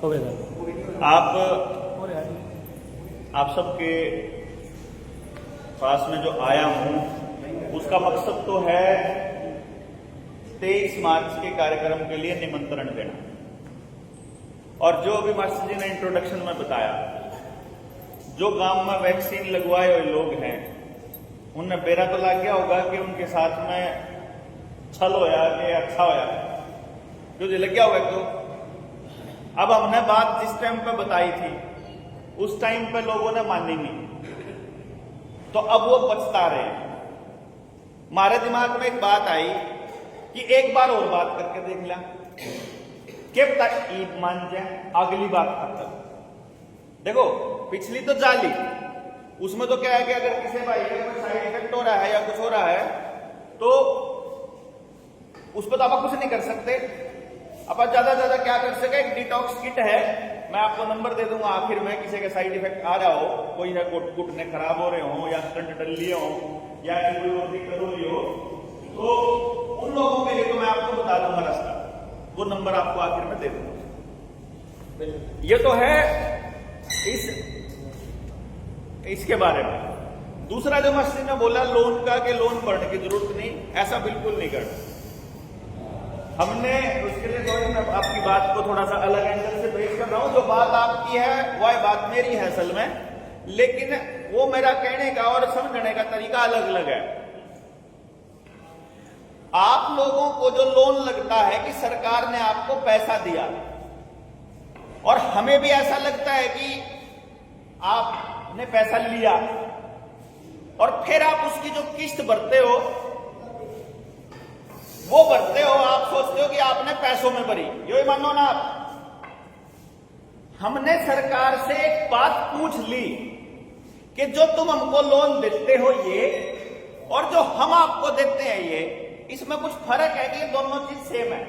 आप सबके पास में जो आया हूं उसका मकसद तो है 23 मार्च के कार्यक्रम के लिए निमंत्रण देना। और जो अभी मास्टर जी ने इंट्रोडक्शन में बताया, जो गांव में वैक्सीन लगवाए हुए लोग हैं उनने बेरा तो लग गया होगा कि उनके साथ में छल होया कि अच्छा होया, जो लग गया होगा। तो अब हमने बात जिस टाइम पे बताई थी उस टाइम पे लोगों ने मानी नहीं, तो अब वो पछता रहे हैं। हमारे दिमाग में एक बात आई कि एक बार और बात करके देख लिया, कब तक ईद मान जाए, अगली बात खत्म। देखो पिछली तो जाली, उसमें तो क्या है कि अगर किसी भाई का कोई साइड इफेक्ट हो रहा है या कुछ हो रहा है तो उस पर तो आप कुछ नहीं कर सकते। अब ज्यादा ज्यादा क्या कर सके, एक डिटॉक्स किट है, मैं आपको नंबर दे दूंगा आखिर में। किसी का साइड इफेक्ट आ रहा हो, कोई है घुटने खराब हो रहे हो या स्टंट डल लिए हो या कोई और दिक्कत हो रही हो, तो उन लोगों के लिए तो मैं आपको बता दूंगा रास्ता, वो नंबर आपको आखिर में दे दूंगा। ये तो है इसके बारे में। दूसरा जो मस्ती ने बोला लोन का, कि लोन भरने की जरूरत नहीं, ऐसा बिल्कुल नहीं करना हमने। उसके लिए थोड़ी मैं आपकी बात को थोड़ा सा अलग एंगल से पेश कर रहा हूं। जो बात आपकी है वह बात मेरी है असल में, लेकिन वो मेरा कहने का और समझने का तरीका अलग अलग है। आप लोगों को जो लोन लगता है कि सरकार ने आपको पैसा दिया, और हमें भी ऐसा लगता है कि आपने पैसा लिया और फिर आप उसकी जो किस्त भरते हो वो भरते हो, आप सोचते हो कि आपने पैसों में भरी, ये मानो ना आप। हमने सरकार से एक बात पूछ ली कि जो तुम हमको लोन देते हो ये और जो हम आपको देते हैं ये, इसमें कुछ फर्क है कि ये दोनों चीज सेम है?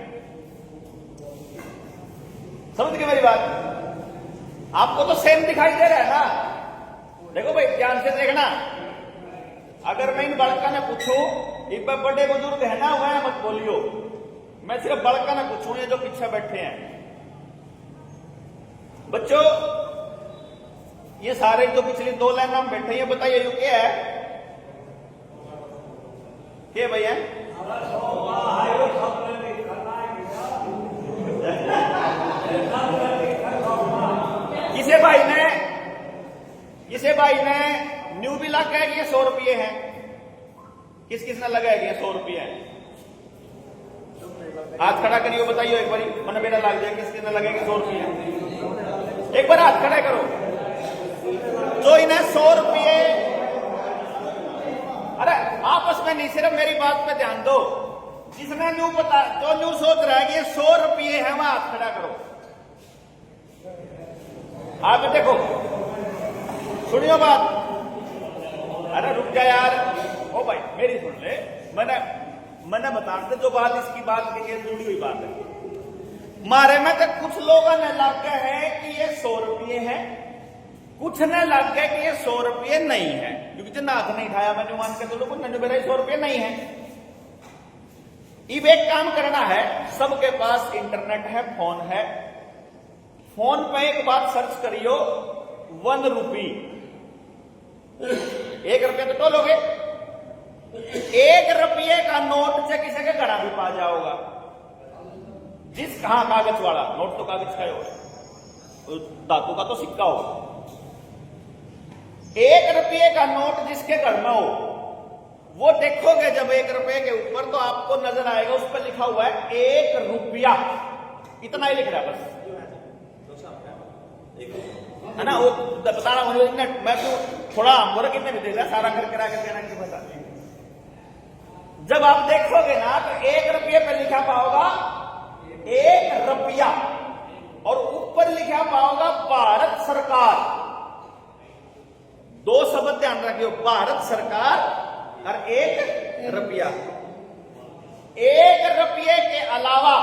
समझ गए मेरी बात? आपको तो सेम दिखाई दे रहा है ना। देखो भाई ध्यान से देखना, अगर मैं इन बड़का ने पूछूं, एक बार बड़े बुजुर्ग है ना वह मत बोलियो, मैं सिर्फ बड़का ने पूछूं, ये जो पीछे बैठे हैं बच्चों, ये सारे जो पिछली 2 लाइन में बैठे हैं, बताइए ये क्या है? क्या भैया? किसे भाई ने न्यू भी लग गया कि ये 100 रुपये है? किस किसने लगाया कि ये 100 रुपये है? हाथ खड़ा करियो, बताइए एक बारी, मन मेरा लग जाए किस किसने लगाया कि 100 रुपये है? एक बार हाथ खड़ा करो। जो इन्हें 100 रुपये, अरे आपस में नहीं, सिर्फ मेरी बात पे ध्यान दो। जिसने न्यू पता, जो न्यू सोच रहा है कि ये 100 रुपये है, वह हाथ खड़ा करो। आप देखो, सुनियो बात। अरे रुक जा यार, ओ भाई मेरी सुन ले, मैंने बता दे जो बात इसकी बात के जुड़ी हुई बात है। मारे में तो कुछ लोगों ने लग गए हैं कि ये 100 रुपये है, कुछ ने लग गए कि ये 100 रुपये नहीं है, क्योंकि जिन्ना हाथ नहीं उठाया मैंने मान के तो लोगों ने मेरा 100 रुपये नहीं है। अब एक काम करना है, सबके पास इंटरनेट है, फोन है, फोन पे एक बात सर्च करियो, 1 रुपी, 1 रुपये तो टोलोगे, 1 रुपये का नोट से किसी के घड़ा भी पा जाओगा। जिस कहां कागज वाला नोट, तो कागज का हो, धातु का तो सिक्का हो। 1 रुपये का नोट जिसके घर में हो, वो देखोगे जब 1 रुपये के ऊपर, तो आपको नजर आएगा उस पर लिखा हुआ है 1 रुपया, इतना ही लिख रहा है बस, है ना? वो बताना मुझे, मैं तो थोड़ा मोरा कितने भी देख रहा, सारा करके देना की बता। जब आप देखोगे ना तो 1 रुपये पर लिखा पाओगा 1 रुपया, और ऊपर लिखा पाओगा भारत सरकार। 2 शब्द ध्यान रखियो, भारत सरकार और 1 रुपया। 1 रुपये के अलावा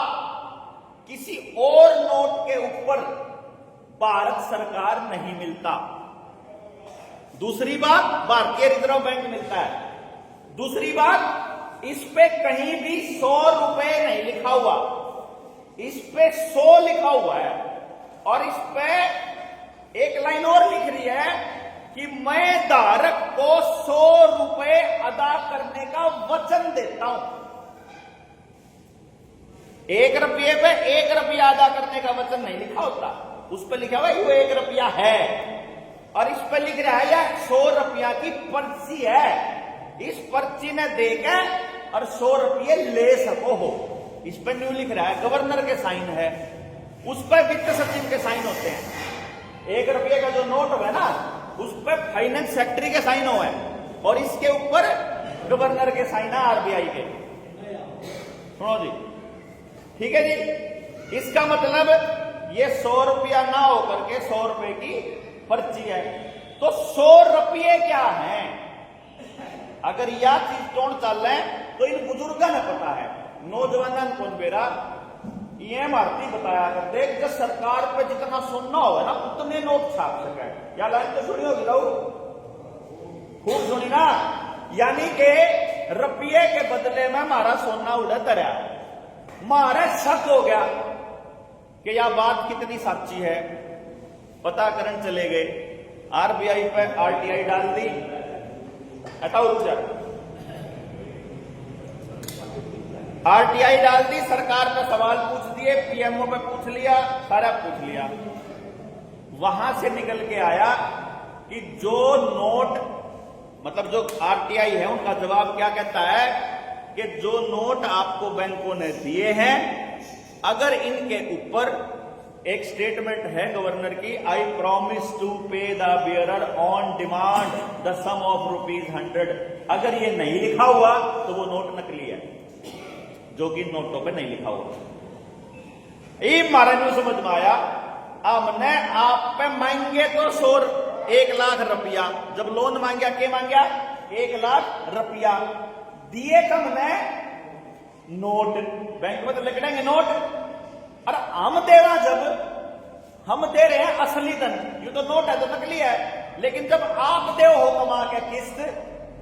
किसी और नोट के ऊपर भारत सरकार नहीं मिलता। दूसरी बात, भारतीय रिजर्व बैंक मिलता है। दूसरी बात, इस पे कहीं भी 100 रुपए नहीं लिखा हुआ, इस पे 100 लिखा हुआ है। और इस पे एक लाइन और लिख रही है कि मैं धारक को 100 रुपए अदा करने का वचन देता हूं। 1 रुपये पे 1 रुपया अदा करने का वचन नहीं लिखा होता, उस पर लिखा हुआ वो 1 रुपया है, और इस पर लिख रहा है 100 रुपया की पर्ची है, इस पर्ची ने देकर और 100 रुपये ले सको हो। इस पर न्यू लिख रहा है, गवर्नर के साइन है, उस पर वित्त सचिव के साइन होते हैं। 1 रुपये का जो नोट है ना, उस पर फाइनेंस सेक्रेटरी के साइन हो है, और इसके ऊपर गवर्नर के साइन है, आरबीआई के। सुनो जी, ठीक है जी। इसका मतलब ये 100 रुपया ना होकर के 100 रुपए की पर्ची है। तो 100 रुपये क्या है? अगर यह चीज कौन चल रहे हैं तो इन बुजुर्गों ने पता है, नौजवान कौन बेरा ये मारती बताया कर देख, जब सरकार पे जितना सुनना होगा ना उतने नोट छाप सके। या लाइन तो सुनी होगी लोग, खूब सुनी ना। यानी के रुपये के बदले में हमारा सोना उड़ा तरया, मारा शक हो गया कि यह बात कितनी सच्ची है। पता करन चले गए, आरबीआई पे आरटीआई डाल दी, हटाओ रुक जा, आरटीआई डाल दी, सरकार पे सवाल पूछ दिए, पीएमओ पे पूछ लिया, सारा पूछ लिया। वहां से निकल के आया कि जो नोट मतलब जो आरटीआई है उनका जवाब क्या कहता है कि जो नोट आपको बैंकों ने दिए हैं, अगर इनके ऊपर एक स्टेटमेंट है गवर्नर की, I promise to pay the bearer on demand the sum of ₹100, अगर ये नहीं लिखा हुआ तो वो नोट नकली है, जो कि नोटों पे नहीं लिखा हुआ। ये हमारा न्यू समझ में आया, हमने आप पे मांगे तो 1 लाख रुपया, जब लोन मांगा के मांगा 1 लाख रुपया, दिए कम ने नोट, बैंक में तो लिख देंगे नोट, और हम देना जब हम दे रहे हैं असली धन, ये तो नोट है तो नकली है। लेकिन जब आप दे हो कमा के किस्त,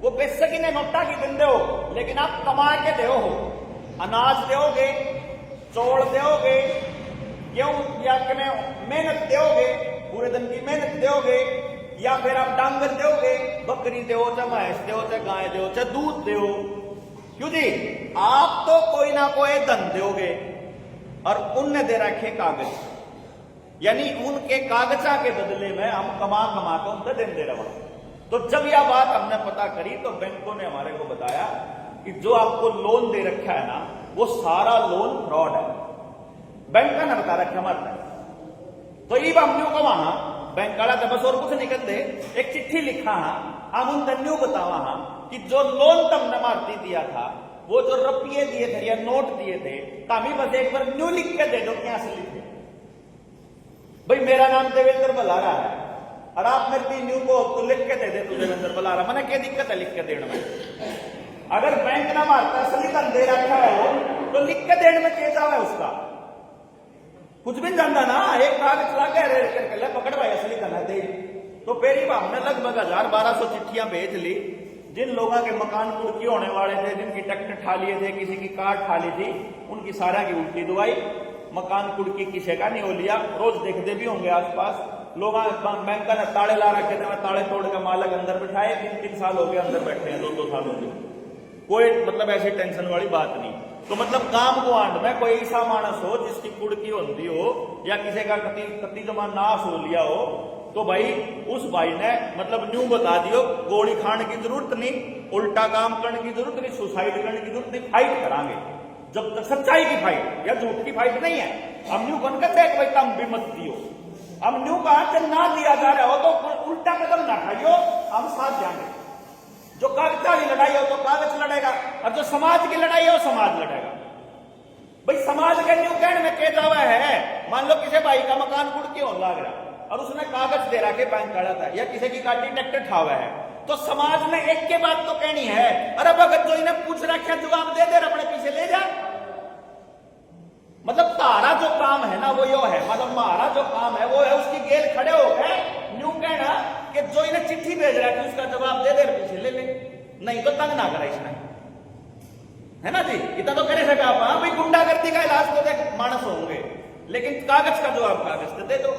वो बेशक इन्हें नोटा की दिन दो, लेकिन आप कमा के दे हो, अनाज दोगे, चौल दोगे, गेहूं या मेहनत दोगे, पूरे दिन की मेहनत दोगे, या फिर आप डांगर दोगे, बकरी दो, चाहे भैंस दो, चाहे गाय दो, चाहे दूध दो, क्यों जी आप तो कोई ना कोई धन दोगे, और उनने दे रखे कागज, यानी उनके कागजा के बदले में हम कमा कमा कर उनसे देन दे रहा। तो जब यह बात हमने पता करी तो बैंकों ने हमारे को बताया कि जो आपको लोन दे रखा है ना, वो सारा लोन फ्रॉड है, बैंक का ना बता रखा हमारे। तो ये हमने को वहां बैंक वाला तो बस और कुछ नहीं कर दे, एक चिट्ठी लिखा हम उन धन्यू बतावा कि जो लोन तुमने मारती दिया था, वो जो रुपये दिए थे या नोट दिए थे, तभी बस एक बार न्यू लिख के दे दो, क्या से लिखे भाई मेरा नाम देवेंद्र बलारा है, और आप मेरे भी न्यू को तो लिख के दे दे तू देवेंद्र बलारा, मैंने क्या दिक्कत है लिख के देने में। अगर बैंक ना मारता असली धन दे रखा है वो, तो लिख के देने में क्या जावा है उसका, कुछ भी जानता ना, एक कागज चला के पकड़ भाई असली धन है दे। तो फिर हमने लगभग 1000-1200 चिट्ठियां भेज ली, जिन लोगों के मकान कुर्की होने वाले थे, जिनकी ट्रैक्टर ठा लिए थे, किसी की कार ठा ली थी, उनकी सारा की उल्टी दुआई, मकान कुर्की किसी का नहीं हो लिया। रोज देखते भी होंगे आसपास लोग, बैंक का ताले ला रखे थे, ताले तोड़ के मालक अंदर बिठाए, 3-3 साल हो गए अंदर बैठे हैं, 2-2 साल हो गए, कोई मतलब ऐसी टेंशन वाली बात नहीं। तो मतलब काम को आंड में कोई ऐसा मानस हो जिसकी कुड़की होती हो, या किसी का कति जमा नाश हो लिया हो, तो भाई उस भाई ने मतलब न्यू बता दियो, गोली खाने की जरूरत नहीं, उल्टा काम करने की जरूरत नहीं, सुसाइड करने की जरूरत नहीं, फाइट करांगे जब तक सच्चाई की फाइट या झूठ की फाइट नहीं है। हम न्यू कौन कहते हैं भाई तुम भी मत दियो, हम न्यू कहा ना दिया जा रहा हो तो उल्टा कदम ना खाइयो, हम साथ जाएंगे। जो कागजा की लड़ाई हो तो कागज लड़ेगा, और जो समाज की लड़ाई है वो समाज लड़ेगा। भाई समाज के न्यू कहने में क्या दावा है, मान लो किसी भाई का मकान कुड़की होने लग रहा और उसने कागज दे रहा के बैंक काढ़ा था, या किसी की गाड़ी ट्रैक्टर ठावा है, तो समाज ने एक के बाद तो कहनी है, अरे भगत जो इन्हें पूछ रखा जवाब दे दे, अपने पीछे ले जा। मतलब तारा जो काम है ना वो यो है, मतलब हमारा जो काम है वो है उसकी गेल खड़े हो गए न्यू कहना कि जो इन्हें चिट्ठी भेज रहा है उसका जवाब दे दे, पीछे ले ले, नहीं तो तंग ना करा इसने, है ना जी। इतना तो करे सका आप भाई, गुंडागर्दी का इलाज तो देख मानस होंगे, लेकिन कागज का जवाब कागज से दे दो।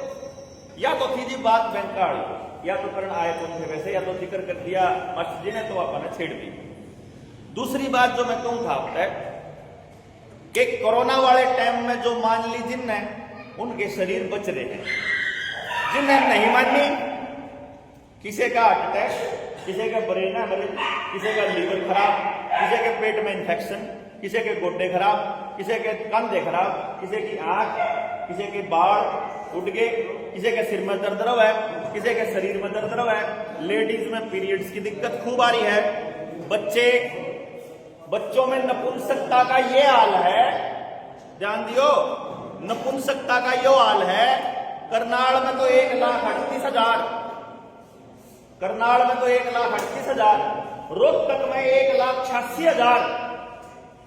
या तो सीधी बात बैंकाड़ी, या तो करण आए कौन थे वैसे, या तो जिक्र कर दिया मास्टर जी ने तो आपने छेड़ दी। दूसरी बात जो मैं कहूं था अब तक कि कोरोना वाले टाइम में जो मान ली जिनने, उनके शरीर बच रहे हैं, जिन्हें नहीं मानी, किसी का हार्ट अटैक, किसी का ब्रेन हेमरेज, किसी का लीवर खराब, किसी के पेट में इंफेक्शन, किसी के गोड्डे खराब, किसी के कंधे खराब, किसी की आंख, किसी के बाल उठ गए, किसी के सिर में दर्द रहा है, किसी के शरीर में दर्द रहा है, लेडीज में पीरियड्स की दिक्कत खूब आ रही है, बच्चों में नपुंसकता का ये हाल है, ध्यान दियो, नपुंसकता का यो हाल है। करनाल में तो 1,38,000, करनाल में तो 1,38,000, रोहतक में 1,86,000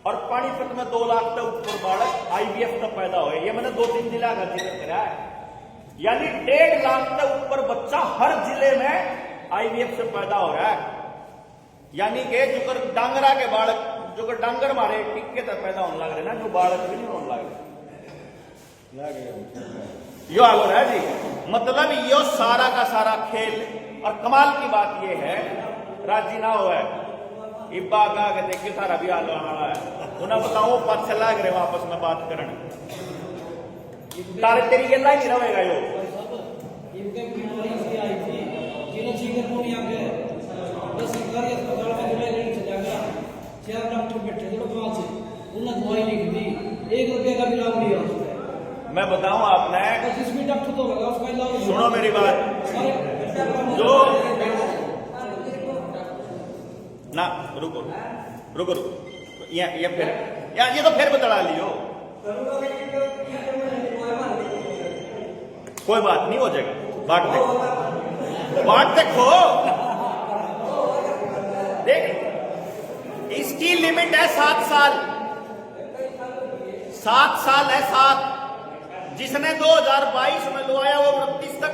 और पानीपत में 2 लाख तक ऊपर बालक IVF तक पैदा हुए। ये मैंने 2-3 जिला का जिक्र करा है, यानी 1.5 लाख तक ऊपर बच्चा हर जिले में IVF से पैदा हो रहा है। यानी कि जो डांगरा के बालक, जो डांगर मारे टिक्के तक पैदा होने लग रहे ना, जो बालक भी नहीं होने लग रहे, यो हाल हो रहा है जी। मतलब यो सारा का सारा खेल। और कमाल की बात ये है, राजी ना हो है इब्बा का के देखिए सारा भी हाल वाला है, उन्हें बताओ पद से लग रहे वापस में बात करने तारे तेरी गला ही नहीं रहेगा यो। सरकारी अस्पताल में चार डॉक्टर बैठे थे, 5 उन्होंने दवाई लिख दी, 1 रुपये का भी लाभ लिया उसने। मैं बताऊं आपने, जिस भी डॉक्टर तो लगा उसका इलाज। सुनो मेरी बात, जो ना रुको रुको रुको, ये फिर यार ये तो फिर बतला लियो, कोई बात नहीं, हो जाएगा, बात देखो, बात देखो, देख इसकी लिमिट है 7 साल, 7 साल है 7। जिसने 2022 में लुआया वो 29 तक,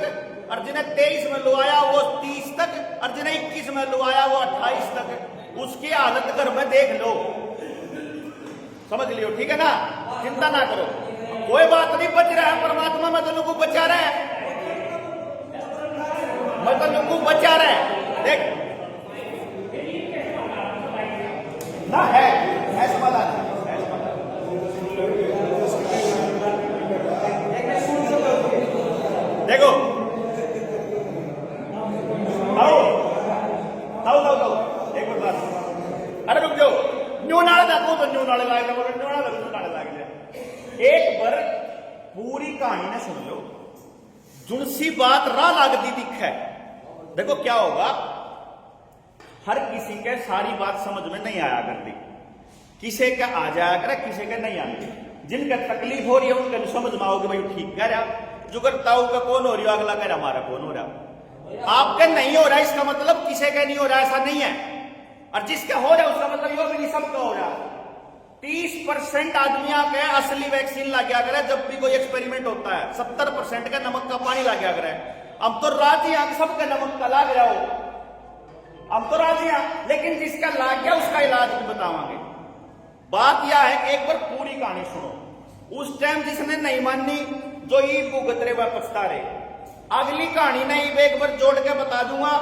और जिन्हें 23 में लुआया वो 30 तक, और जिन्हें 21 में लुआया वो 28 तक। उसकी हालत घर में देख लो, समझ लियो, ठीक है ना, चिंता ना करो, कोई बात नहीं, बच रहा है परमात्मा, मैं तो लोगों को बचा रहा है, मैं तो लोगों को बचा रहा है, देख ना है समाधान, देखो आओ एक बात, अरे रुक जाओ, न्यू नाले देखो तो न्यू नाले लागे, न्यू नाले लागे, एक बार पूरी कहानी ने सुन लो, जुनसी बात राह लागती दिख है। देखो क्या होगा, हर किसी के सारी बात समझ में नहीं आया करती, किसी का आ जाया करे, किसी का नहीं आती। जिनका तकलीफ हो रही है उनका समझ में आओगे भाई ठीक कह रहा, जो करताऊ का कौन हो रही है, अगला कह रहा हमारा कौन हो रहा। आपका नहीं हो रहा इसका मतलब किसी का नहीं हो रहा ऐसा नहीं है, और जिसका हो रहा है उसका मतलब यो भी नहीं सबका हो रहा। 30% आदमियों के असली वैक्सीन ला गया करे, जब भी कोई एक्सपेरिमेंट होता है 70% का नमक का पानी ला गया करे। अब तो राजी हैं सबका नमक का लाग रहा हो, हम तो राजी हैं, लेकिन जिसका लाग गया उसका इलाज भी बतावांगे। बात यह है कि एक बार पूरी कहानी सुनो, उस टाइम जिसने नहीं मानी, जो ई भुगत रहे वह पछता रहे। अगली कहानी नहीं एक बार जोड़ के बता दूंगा,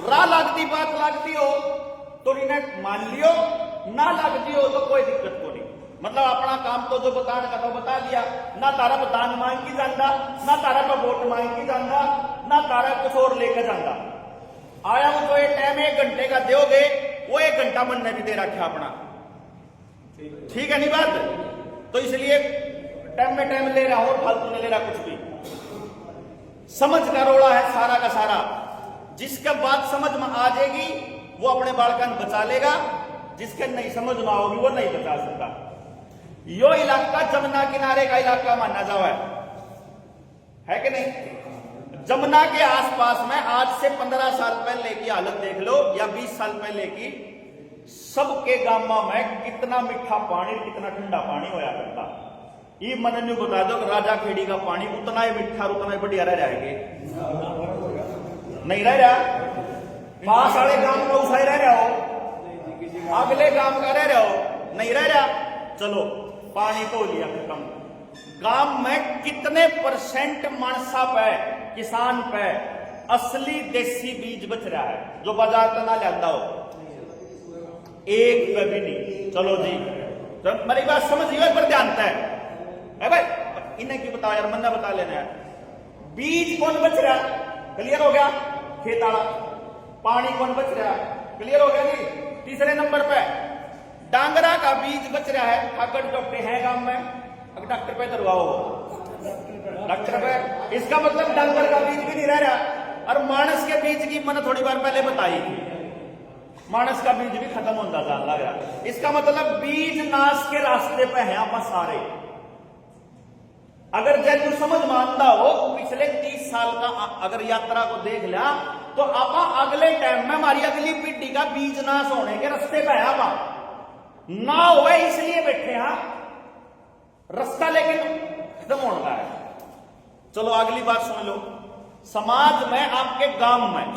राह लगती बात लगती हो तो इन्हें मान लियो, ना लगती हो तो कोई दिक्कत को नहीं। मतलब अपना काम तो जो बताने का तो बता दिया, ना तारा दान मांग की जाता, ना तारा का वोट मांग की जाता, ना तारा कुछ और लेकर जाता। आया वो तो ये टाइम 1 घंटे का दोगे, वो 1 घंटा मन ने भी दे रखा अपना, ठीक है नहीं बात। तो इसलिए टाइम में टाइम ले रहा हूं, फालतू नहीं ले रहा कुछ भी। समझ का रोड़ा है सारा का सारा, जिसका बात समझ में आ जाएगी वो अपने बालकन बचा लेगा, जिसके नहीं समझ में आओगी वो नहीं बचा सकता। यो इलाका जमुना किनारे का इलाका माना जावा है कि नहीं। जमुना के आसपास में आज से 15 साल पहले की हालत देख लो, या 20 साल पहले की, सबके गांव में कितना मीठा पानी, कितना ठंडा पानी होया करता। ये मन न्यू बता दो कि राजा खेड़ी का पानी उतना ही मीठा, उतना ही बढ़िया रह जाएंगे, नहीं रह रहा। पास वाले गांव में उसा ही रह रहा हो, अगले गांव का रह रहा हो, नहीं रह रहा। चलो पानी तो लिया खत्म, गांव में कितने परसेंट मानसा पे, किसान पे असली देसी बीज बच रहा है जो बाजार का ना लिया हो? एक पे भी नहीं। चलो जी, तो मेरी बात समझिए, एक बार ध्यान है भाई, इन्हें क्यों बताओ यार, मन्ना बता लेना यार। बीज कौन बच रहा है? क्लियर हो गया? खेताड़ा। पानी कौन बच रहा है? क्लियर हो गया जी? तीसरे नंबर पे डांगरा का बीज बच रहा है। अगर डॉक्टर है गांव में, अगर डॉक्टर पे करवाओ, डॉक्टर पे, इसका मतलब डांगर का बीज भी नहीं रह रहा। और मानस के बीज की मैंने थोड़ी बार पहले बताई थी, मानस का बीज भी खत्म होता जा लग रहा। इसका मतलब बीज नाश के रास्ते पे है आप सारे। अगर जैसे समझ मानता हो, पिछले 30 साल का अगर यात्रा को देख लिया तो आप अगले टाइम में हमारी अगली पीढ़ी का बीज नाश होने के रास्ते पे है। आप ना हो इसलिए बैठे हैं, रास्ता लेकिन खत्म होने का है। चलो अगली बात सुन लो। समाज में, आपके गांव में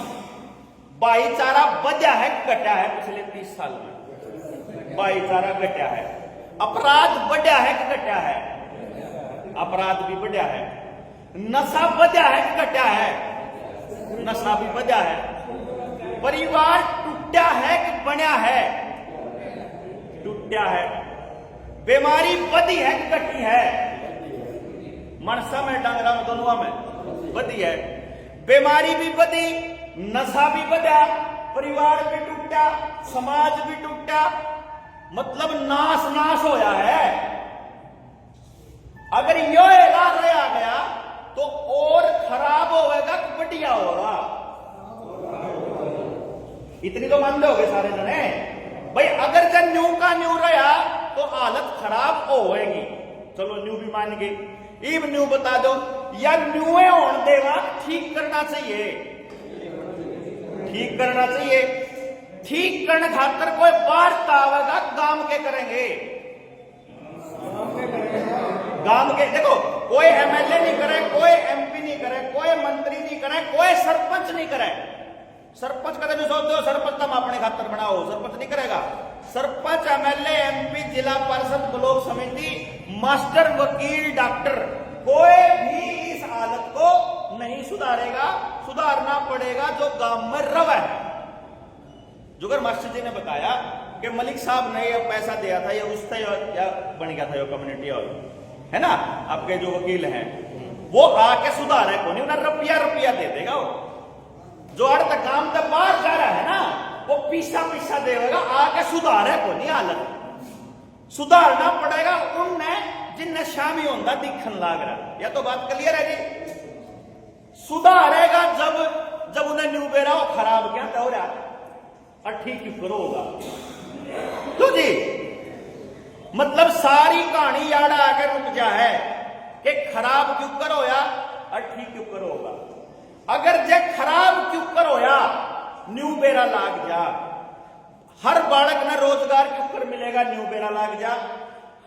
भाईचारा बढ़ा है घटा है? पिछले 30 साल में भाईचारा घटा है। अपराध बढ़ा है कि घटा है? अपराध भी बढ़ा है। नशा बढ़ा है कि घटा है? नशा भी बढ़ा है। परिवार टूटा है कि बना है? टूटा है। बीमारी बढ़ी है कि घटी है? मनसा में, डांगरा में, दोनों में बढ़ी है। बीमारी भी बढ़ी, नशा भी बढ़ा, परिवार भी टूटा, समाज भी टूटा, मतलब नाश नाश होया है। अगर यो ऐलान रहा गया तो और खराब होगा कि बढ़िया होगा? इतनी तो मान लोगे सारे जने भाई। अगर जब न्यू का न्यू रहा तो हालत खराब होएगी। चलो न्यू भी मान गई। इब न्यू बता दो, या न्यूए होने देवा ठीक करना चाहिए? ठीक करना चाहिए। ठीक करने खातर कोई वार्ता आवेगा, गांव के करेंगे, गांव के। देखो, कोई एमएलए नहीं करे, कोई एमपी नहीं करे, कोई मंत्री नहीं करे, कोई सरपंच नहीं करे। सरपंच का भी सोचते हो सरपंच तुम अपने खातर बनाओ, सरपंच नहीं करेगा। सरपंच, एमएलए, एमपी, जिला परिषद, ब्लॉक समिति, मास्टर, वकील, डॉक्टर, कोई भी इस हालत को नहीं सुधारेगा। सुधारना पड़ेगा जो गांव में रवा है। जुगर मास्टर जी ने बताया कि मलिक साहब ने यह पैसा दिया था, ये उससे या बन गया था ये कम्युनिटी हॉल, है ना? आपके जो वकील हैं वो आके सुधारे को नहीं, उन्हें रुपया दे देगा। वो जो अर्थ काम तक बाहर जा रहा है ना, वो पीसा देगा, आके सुधारे को नहीं। हालत सुधारना पड़ेगा उनने जिनने शामी होता दिखन लाग रहा। या तो बात क्लियर है जी? सुधारेगा जब उन्हें न्यू बेरा हो खराब क्या हो रहा और ठीक क्यों करो होगा तो जी। मतलब सारी कहानी याद आके रुक जाए कि खराब क्यों करो या और ठीक क्यों करो होगा। अगर जे खराब क्यों करो या न्यू बेरा लाग जा, हर बालक ने रोजगार क्यों कर मिलेगा, न्यू बेरा लाग जा,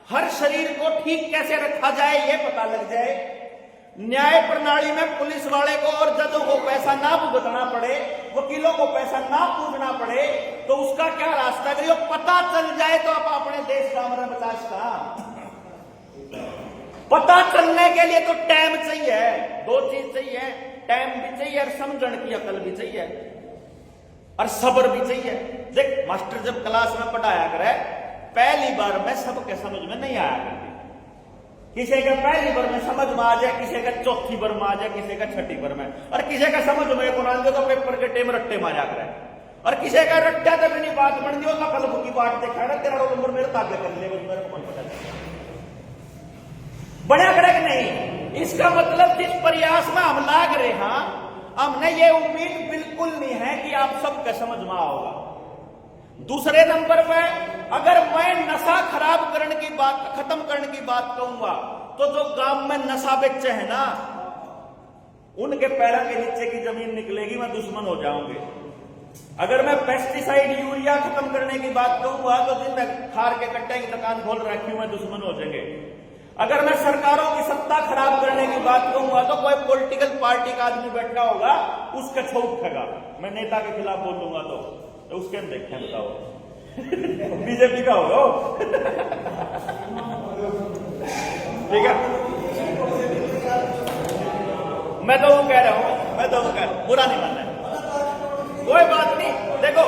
हर शरीर को ठीक कैसे रखा जाए ये पता लग जाए, न्याय प्रणाली में पुलिस वाले को और जजों को पैसा ना भुगतना पड़े, वकीलों को पैसा ना पूछना पड़े, तो उसका क्या रास्ता करिए पता चल जाए तो आप अपने देश का हमारा विकास का पता चलने के लिए तो टाइम चाहिए। दो चीज चाहिए, टाइम भी चाहिए और समझने की अकल भी चाहिए और सब्र भी चाहिए। देख मास्टर जब क्लास में पढ़ाया करे पहली बार में सबके समझ में नहीं आया करती, किसी का पहली बार में समझ में आ जाए, किसी का चौथी बार में आ जाए, किसी का छठी बार में, और किसी का समझ में तो पेपर के टेम रट्टे मारा करे, और किसी का रट्टा तक नहीं बात बन दी कल की बात देखा तेरा रोल नंबर मेरे तागे कर ले मेरे को मन पता बढ़िया करे कि नहीं। इसका मतलब जिस प्रयास में हम लाग रहे हैं, हमने ये उम्मीद बिल्कुल नहीं है कि आप सबका समझ में आओगा। दूसरे नंबर पे अगर मैं नशा खराब करने की बात, खत्म करने की बात कहूंगा, तो जो गांव में नशा बेचे हैं ना, उनके पैरों के नीचे की जमीन निकलेगी, मैं दुश्मन हो जाऊंगी। अगर मैं पेस्टिसाइड यूरिया खत्म करने की बात कहूंगा तो दिन खार के कट्टे की दुकान खोल रखी हूं, मैं दुश्मन हो जाएंगे। अगर मैं सरकारों की सत्ता खराब करने की बात कहूंगा तो कोई पॉलिटिकल पार्टी का आदमी बैठा होगा उसका छो उठेगा, मैं नेता के खिलाफ बोलूंगा तो उसके हम देखें बताओ बीजेपी का होगा ठीक है। मैं तो वो कह रहा हूं, बुरा नहीं मानना है, कोई बात नहीं। देखो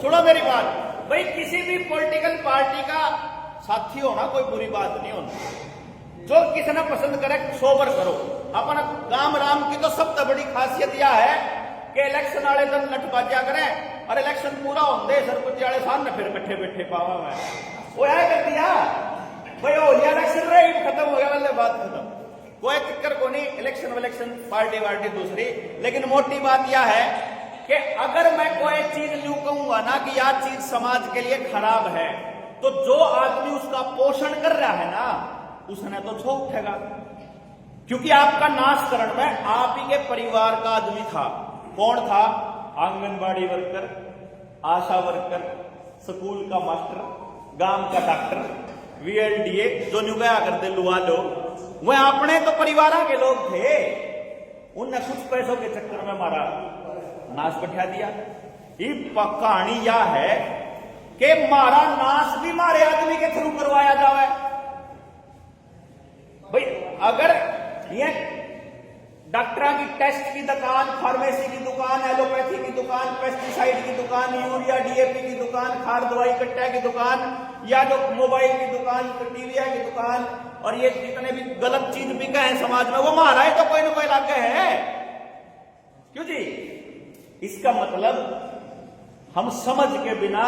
सुनो मेरी बात, भाई किसी भी पॉलिटिकल पार्टी का साथी होना कोई बुरी बात नहीं होना। जो किसी ने पसंद करे सोबर करो। अपन गांव राम की तो सबसे बड़ी खासियत यह है कि इलेक्शन वाले दिन लठबाजिया करें और इलेक्शन पूरा होंगे सरपंच वाले सामने फिर कट्ठे बैठे पावा मैं वो है कर दिया भाई हो लिया इलेक्शन रही खत्म हो गया, वाले बात खत्म, कोई चक्कर को नहीं। इलेक्शन पार्टी वार्टी दूसरी, लेकिन मोटी बात यह है कि अगर मैं कोई चीज यूं कहूंगा ना कि यह चीज समाज के लिए खराब है, तो जो आदमी उसका पोषण कर रहा है ना उसने तो छो उठेगा, क्योंकि आपका नाशकरण में आप ही के परिवार का आदमी था। कौन था? आंगनबाड़ी वर्कर, आशा वर्कर, स्कूल का मास्टर, गांव का डॉक्टर, VLDA जो नुगया करते लुआ लो, वह अपने तो परिवार के लोग थे। उनने कुछ पैसों के चक्कर में मारा नाश बैठा दिया। ये कहानी यह है कि मारा नाश भी मारे आदमी के थ्रू करवाया जावे। भाई अगर ये डॉक्टर की टेस्ट की दुकान, फार्मेसी की दुकान, एलोपैथी की दुकान, पेस्टिसाइड की दुकान, यूरिया DAP की दुकान, खाद दवाई कट्टा की दुकान, या जो मोबाइल की दुकान, टीविया की दुकान, और ये जितने भी गलत चीज बिका है समाज में, वो मारा है तो कोई ना कोई लागे है। क्यों जी? इसका मतलब हम समझ के बिना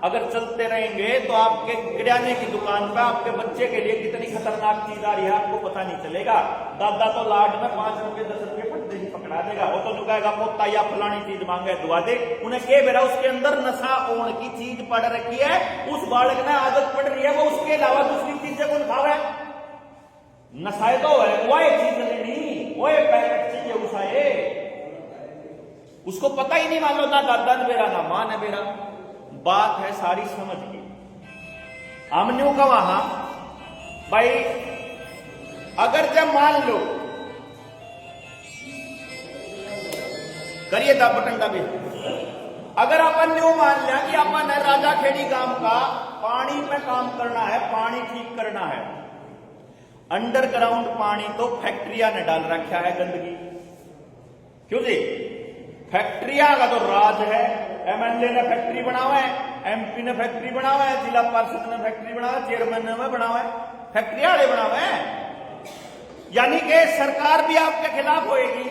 अगर चलते रहेंगे तो आपके किराने की दुकान पर आपके बच्चे के लिए कितनी खतरनाक चीज आ रही है आपको पता नहीं चलेगा। दादा तो लाड में 5 रुपए 10 रुपए फटते ही पकड़ा देगा, वो तो चुकाएगा पोता या फलानी चीज मांगे दुआ दे। उन्हें के बेरा उसके अंदर नशा ओण की चीज पड़ रखी है, उस बालक ने आदत पड़ रही है, वो उसके अलावा दूसरी चीजें कौन खावे? नशाए तो है वो चीज लेनी, वो पैकेट चाहिए उसाए, उसको पता ही नहीं मान लो ना दादा ने मेरा ना मां ने मेरा। बात है सारी समझ की। हमने का वहां भाई अगर जब मान लो करिए दा बटन दबे, अगर अपन ने मान लिया कि अपन है राजा खेड़ी गांव का पानी में काम करना है, पानी ठीक करना है, अंडरग्राउंड पानी तो फैक्ट्रिया ने डाल रखा है गंदगी। क्यों जी? फैक्ट्रिया का तो राज है। MLA ने फैक्ट्री बनावा है, MP ने फैक्ट्री बनावा है, जिला पार्षद ने फैक्ट्री बनावा है, चेयरमैन ने बनावा है, फैक्ट्री वाले बनावा है। यानी कि सरकार भी आपके खिलाफ होएगी,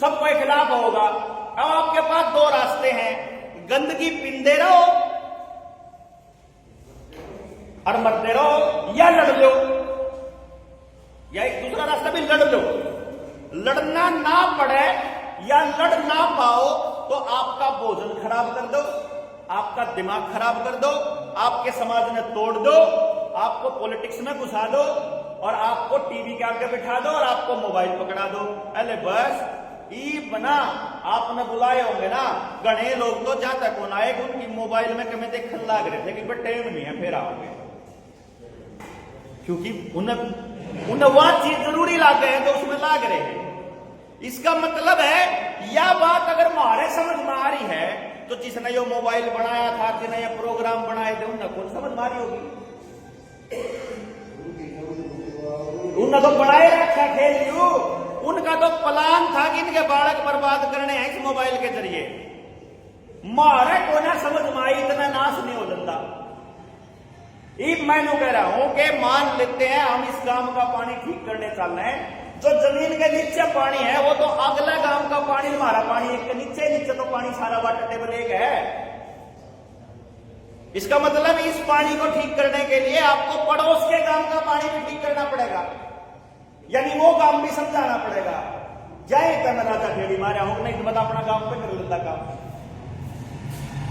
सब कोई खिलाफ होगा। अब आपके पास 2 रास्ते हैं, गंदगी पींदे रहो और मरते रहो, या लड़ लो, या एक दूसरा रास्ता भी लड़ लो। लड़ना ना पड़े या लड़ ना पाओ तो आपका भोजन खराब कर दो, आपका दिमाग खराब कर दो, आपके समाज में तोड़ दो, आपको पॉलिटिक्स में घुसा दो, और आपको टीवी के आगे बिठा दो, और आपको मोबाइल पकड़ा दो। अरे बस ई बना आपने बुलाए होंगे ना, गणे लोग तो जाता कौन आए, उनकी मोबाइल में कभी देखने लग रहे थे कि टाइम नहीं है फिर आओगे, क्योंकि उन्हें वह चीज जरूरी ला गए हैं तो उसमें लाग रहे हैं। इसका मतलब है यह बात अगर हमारे समझ में आ रही है तो जिसने ये मोबाइल बनाया था, जिसने ये प्रोग्राम बनाए थे, उन्हें कौन समझ में आ रही होगी? उन्हें तो बनाए रखा खेल लियो, उनका तो प्लान था कि इनके बालक बर्बाद करने हैं इस मोबाइल के जरिए। मारे को ना समझ में आई, इतना नाश नहीं हो जाता। मैं कह रहा हूं कि मान लेते हैं हम इस गांव का पानी ठीक करने चल रहे हैं, जो जमीन के नीचे पानी है वो तो अगला गांव का पानी, हमारा पानी एक के नीचे तो पानी सारा वाटर टेबल एक है। इसका मतलब इस पानी को ठीक करने के लिए आपको पड़ोस के गांव का पानी भी ठीक करना पड़ेगा, यानी वो गांव भी समझाना पड़ेगा। जाए तो मैं राजा खेड़ी मारा हूं, नहीं तो मैं अपना गांव पे कर लेता काम।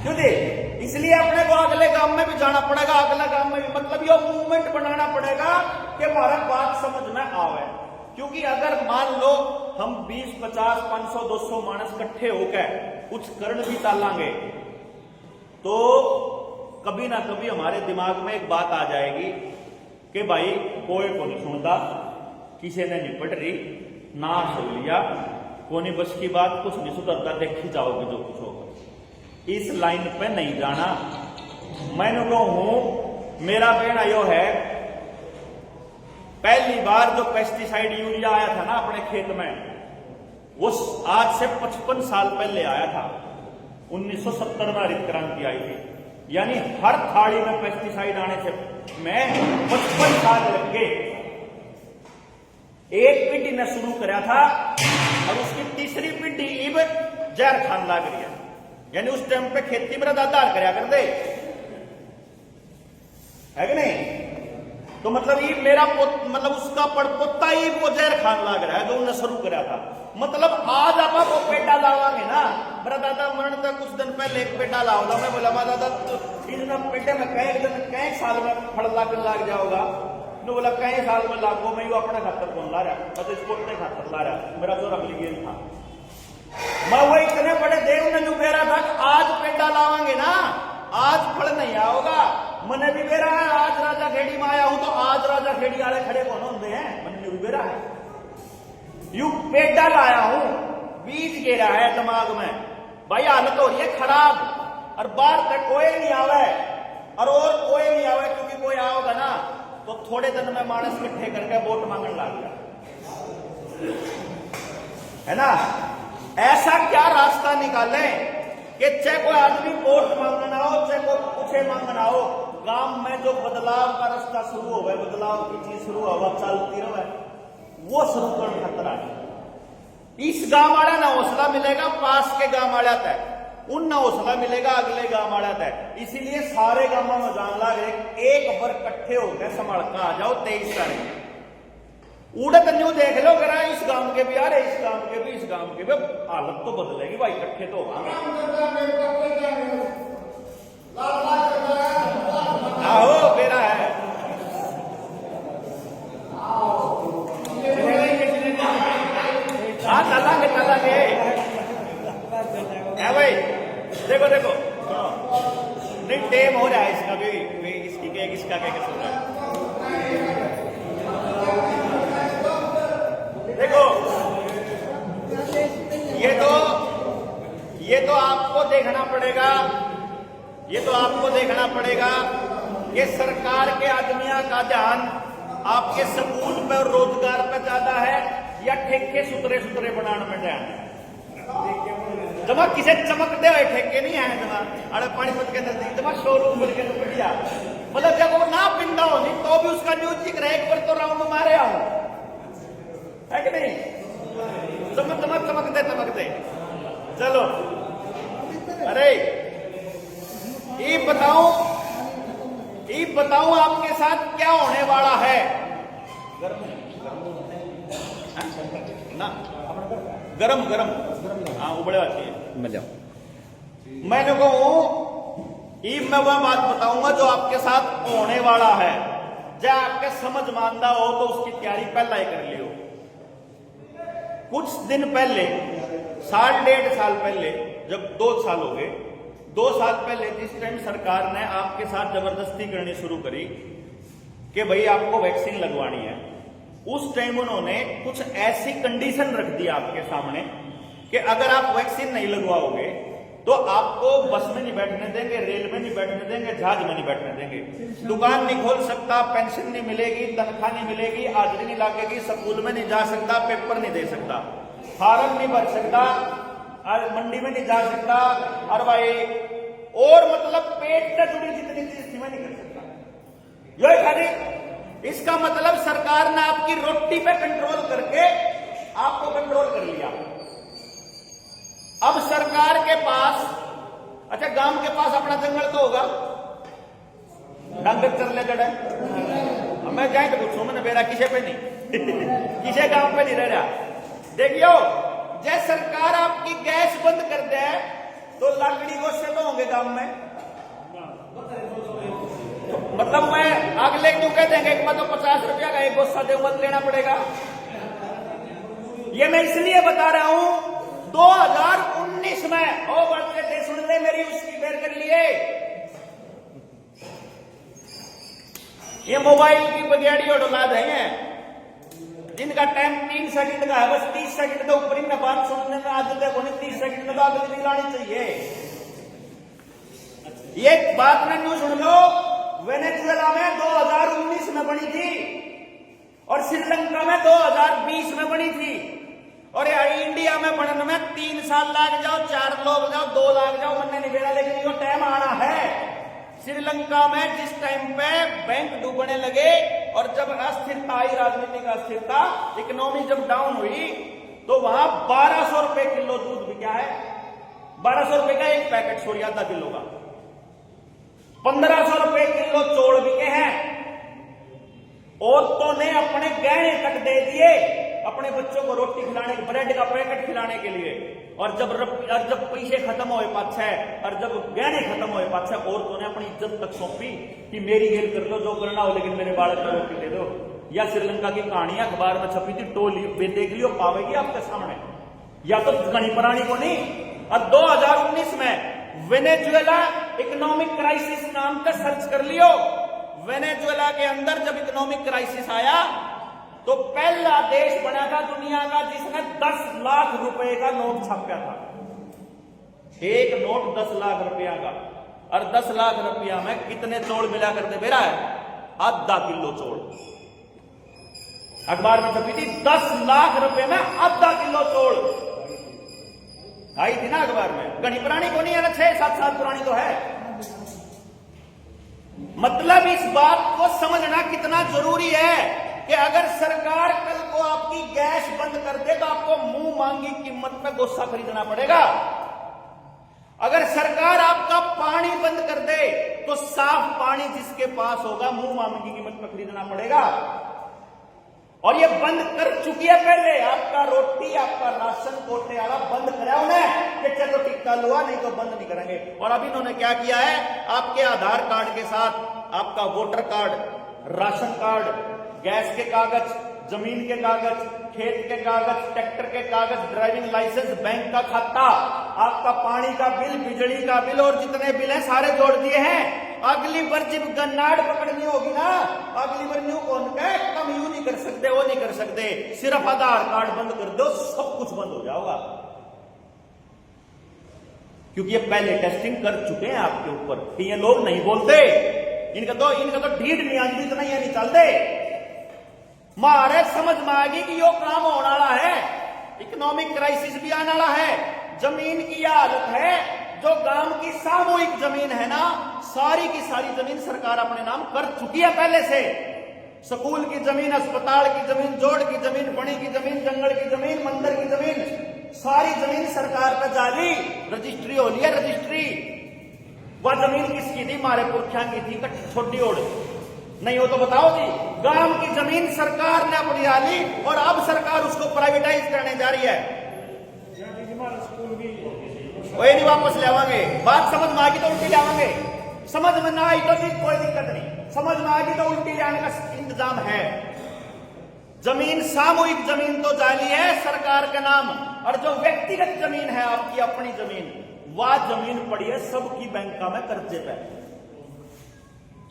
क्यों दे? इसलिए अपने को अगले गांव में भी जाना पड़ेगा, अगला गांव में भी, मतलब ये मूवमेंट बनाना पड़ेगा कि हमारा बात समझ में आवे। क्योंकि अगर मान लो हम 20, 50, 500, 200 मानस इकट्ठे होकर कुछ करण भी चालांगे तो कभी ना कभी हमारे दिमाग में एक बात आ जाएगी कि भाई कोई को नहीं सुनता, किसी ने निपट रही ना सुन लिया, कोनी बस की बात, कुछ नहीं सुधरता, देखी जाओगे जो कुछ होगा। इस लाइन पे नहीं जाना। मैंने को हूं, मेरा बहन आयो है पहली बार जो पेस्टिसाइड यूरिया आया था ना अपने खेत में, वो आज से 55 साल पहले आया था। 1970 में हरित क्रांति आई थी, यानी हर थाली में पेस्टिसाइड आने से में 55 साल लग गए। एक पीढ़ी ने शुरू करा था और उसकी तीसरी पीढ़ी इब जहर खान लग रही है, यानी उस टाइम पे खेती में आधार कराया कर दे, है कि नहीं? तो मतलब ये मेरा मतलब उसका पड़पोता ही वो जहर खान लग रहा है जो उन्होंने शुरू करा था। मतलब आज आप वो पेटा लावांगे ना, मेरा दादा मरण तक कुछ दिन पहले एक पेटा लाओ था, मैं बोला दादा इन पेटे में कई साल में फल लग जाओगा, तो बोला कई साल में लागो, मैं अपने खातर कौन ला रहा, मैं तो इसको अपने खातर ला रहा, मेरा जो अगली गेम था। मैं वो इतने बड़े देव ने जो बेरा था आज पेटा लावांगे ना आज फल नहीं आओगा। मैंने भी बेरा है, आज राजा खेड़ी में आया हूं तो आज राजा खेड़ी वाले खड़े कौन होते हैं, मैंने भी बेरा है, यू पेटा लाया हूं, बीज गिरा है दिमाग में, भाई हालत हो रही है खराब, और बाहर तक कोई नहीं आवे और कोई नहीं आवे, क्योंकि कोई आओगा ना तो थोड़े दिन में मानस इकट्ठे करके वोट मांगने लग गया, है ना? ऐसा क्या रास्ता निकाले कि चाहे कोई आदमी वोट मांगना हो, चाहे कोई पूछे मांगना हो, गांव में जो बदलाव का रास्ता शुरू हो गया, बदलाव की चीज शुरू हो चलती रहे, वो शुरू करने खतरा है। इस गांव वाला ना हौसला मिलेगा, पास के गांव वाला तय उन ना हौसला मिलेगा, अगले गांव वाला तय। इसीलिए सारे गांवों में जान लग एक बार इकट्ठे होकर संभाल कर आ जाओ 23 तारीख। उड़त न्यू देख लो करा, इस गांव के भी आ रहे, इस गांव के भी, इस गांव के भी, हालत तो बदलेगी भाई, इकट्ठे तो होगा। आओ बेरा है, हाँ चलांगे है भाई। देखो नहीं टेम हो रहा है इसका भी, इसकी क्या किसका क्या कैसे हो रहा है। देखो ये तो आपको देखना पड़ेगा, कि सरकार के आदमियों का ध्यान आपके स्कूल पे और रोजगार पे ज्यादा है या ठेके सुतरे बनाने में ध्यान है। जमा किसे चमकते हुए ठेके नहीं है, जमा अरे पानीपत के नजदीक जमा शोरूम बोल के बढ़िया, मतलब जब वो ना पिंडा हो नहीं तो भी उसका न्यूज जिक्र है, एक बार तो राउंड मारे आओ, है कि नहीं? चमकते चलो। अरे ये बताऊं आपके साथ क्या होने वाला है। गरम हाँ उबड़े आती है। मैंने कहूं मैं वह बात बताऊंगा जो आपके साथ होने वाला है, जब आपके समझ मानदा हो तो उसकी तैयारी पहला ही कर लियो। कुछ दिन पहले, 1.5 साल पहले, जब 2 साल हो गए, 2 साल पहले जिस टाइम सरकार ने आपके साथ जबरदस्ती करनी शुरू करी कि भाई आपको वैक्सीन लगवानी है, उस टाइम उन्होंने कुछ ऐसी कंडीशन रख दी आपके सामने कि अगर आप वैक्सीन नहीं लगवाओगे तो आपको बस में नहीं बैठने देंगे, रेल में नहीं बैठने देंगे, जहाज में नहीं बैठने देंगे, दुकान नहीं खोल सकता, पेंशन नहीं मिलेगी, तनख्वाह नहीं मिलेगी, हाजिरी नहीं लगेगी, स्कूल में नहीं जा सकता, पेपर नहीं दे सकता, फार्म नहीं भर सकता, मंडी में नहीं जा सकता, और भाई और मतलब पेट से जुड़ी जितनी चीज थी मैं नहीं कर सकता। यो खाली इसका मतलब सरकार ने आपकी रोटी पे कंट्रोल करके आपको कंट्रोल कर लिया। अब सरकार के पास, अच्छा गांव के पास अपना जंगल तो होगा, डंगर चरले जड़े, मैं जाए तो पूछू, मैंने बेरा किसे पे नहीं किसे गांव पे नहीं रह रहा। देखियो जैसे सरकार आपकी गैस बंद कर दे तो लकड़ी गोश्ते तो होंगे गांव में, मतलब मैं अगले क्यों कह देंगे कि मैं तो 50 रुपया का एक गोश्ता दे मत लेना पड़ेगा। ये मैं इसलिए बता रहा हूं 2019 में ओ बढ़ते थे, सुन ले मेरी उसकी बेर कर लिए, ये मोबाइल की बगैड़ी और औलाद है जिनका टाइम 3 सेकंड का है, बस 30 सेकंड के ऊपर इनमें बात सुनने में आदत है, 30 सेकंड में तो आदत भी लानी चाहिए। ये बात में न्यूज सुन लो, वेनेजुएला में 2019 में बनी थी और श्रीलंका में 2020 में बनी थी, और इंडिया में बनने में 3 साल लग जाओ, 4 लोग जाओ, 2 लाख जाओ, मनने नहीं बेड़ा, लेकिन ये टाइम आना है। श्रीलंका में जिस टाइम पे बैंक डूबने लगे और जब अस्थिरता आई, राजनीतिक अस्थिरता, इकोनॉमी जब डाउन हुई, तो वहां 1200 रुपए किलो दूध बिका है। 1200 रुपए का एक पैकेट छोड़िए आधा किलो का। 1500 रुपए किलो चौल बिके हैं। औरतों ने अपने गहने तक दे दिए अपने बच्चों को रोटी खिलाने, ब्रेड का पैकेट खिलाने के लिए। और जब पैसे खत्म हुए पाछे, और जब गहने खत्म हुए पाछे, औरतों ने अपनी इज्जत तक सौंपी कि मेरी हेल कर लो जो करना हो, लेकिन मेरे बालक को रोटी दे दो। या श्रीलंका की कहानियां अखबार में छपी थी, टोली देख लियो, पावेगी आपके सामने, या तो घनी पुरानी को नहीं। और 2019 में वेनेजुएला इकोनॉमिक क्राइसिस नाम का सर्च कर लियो। वेनेजुएला के अंदर जब इकोनॉमिक क्राइसिस आया, तो पहला देश बना था दुनिया का जिसने 10 लाख रुपए का नोट छापा था। एक नोट 10 लाख रुपया का, और 10 लाख रुपया में कितने चौल मिला करते बेरा है? आधा किलो चौल। अखबार में छपी थी 10 लाख रुपए में आधा किलो चौल आई थी ना अखबार में। घनी पुरानी को नहीं है ना, 6-7 साल पुरानी तो है। मतलब इस बात को समझना कितना जरूरी है कि अगर सरकार कल को आपकी गैस बंद कर दे तो आपको मुंह मांगी कीमत में गोसा खरीदना पड़ेगा। अगर सरकार आपका पानी बंद कर दे तो साफ पानी जिसके पास होगा मुंह मांगी कीमत में खरीदना पड़ेगा। और ये बंद कर चुकी है पहले। आपका रोटी, आपका राशन कोटे वाला बंद करा उन्हें कि चलो टिक्का लुआ, नहीं तो बंद नहीं करेंगे। और अभी इन्होंने क्या किया है, आपके आधार कार्ड के साथ आपका voter card, ration card, gas के कागज, जमीन के कागज, खेत के कागज, ट्रैक्टर के कागज, ड्राइविंग लाइसेंस, बैंक का खाता, आपका पानी का बिल, बिजली का बिल और जितने बिल हैं सारे जोड़ दिए हैं। अगली बार जब गन्नाड़ पकड़नी होगी ना, अगली बार न्यू कौन का कम यू नहीं कर सकते, वो नहीं कर सकते, सिर्फ आधार कार्ड बंद कर दो, सब कुछ बंद हो जाएगा। क्योंकि ये पहले टेस्टिंग कर चुके हैं आपके ऊपर कि ये लोग नहीं बोलते, इनका तो ढीठ नहीं आती, इतना ये नहीं चलते। मारे समझ में आ गई कि यो काम होने वाला है, इकोनॉमिक क्राइसिस भी आने वाला है। जमीन की यह हालत है, जो गांव की सामूहिक जमीन है ना, सारी की सारी जमीन सरकार अपने नाम कर चुकी है पहले से। स्कूल की जमीन, अस्पताल की जमीन, जोड़ की जमीन, बड़ी की जमीन, जंगल की जमीन, मंदिर की जमीन, सारी जमीन सरकार पर जाली रजिस्ट्री हो लिया। रजिस्ट्री वह जमीन किसकी थी? मारे पुरखिया की थी, छोटी ओढ़ नहीं हो तो बताओ जी। गांव की जमीन सरकार ने अपनी डाली और अब सरकार उसको प्राइवेटाइज करने जा रही है। वही नहीं वापस ले आवांगे। बात समझ में आ गई तो उल्टी ले आवांगे, समझ में ना आई तो कोई दिक्कत नहीं, समझ में आ गई तो उल्टी ले आने का इंतजाम है। जमीन, सामूहिक जमीन तो जाली है सरकार के नाम, और जो व्यक्तिगत जमीन है आपकी अपनी जमीन, वह जमीन पड़ी है सबकी बैंका में कर्जे पे,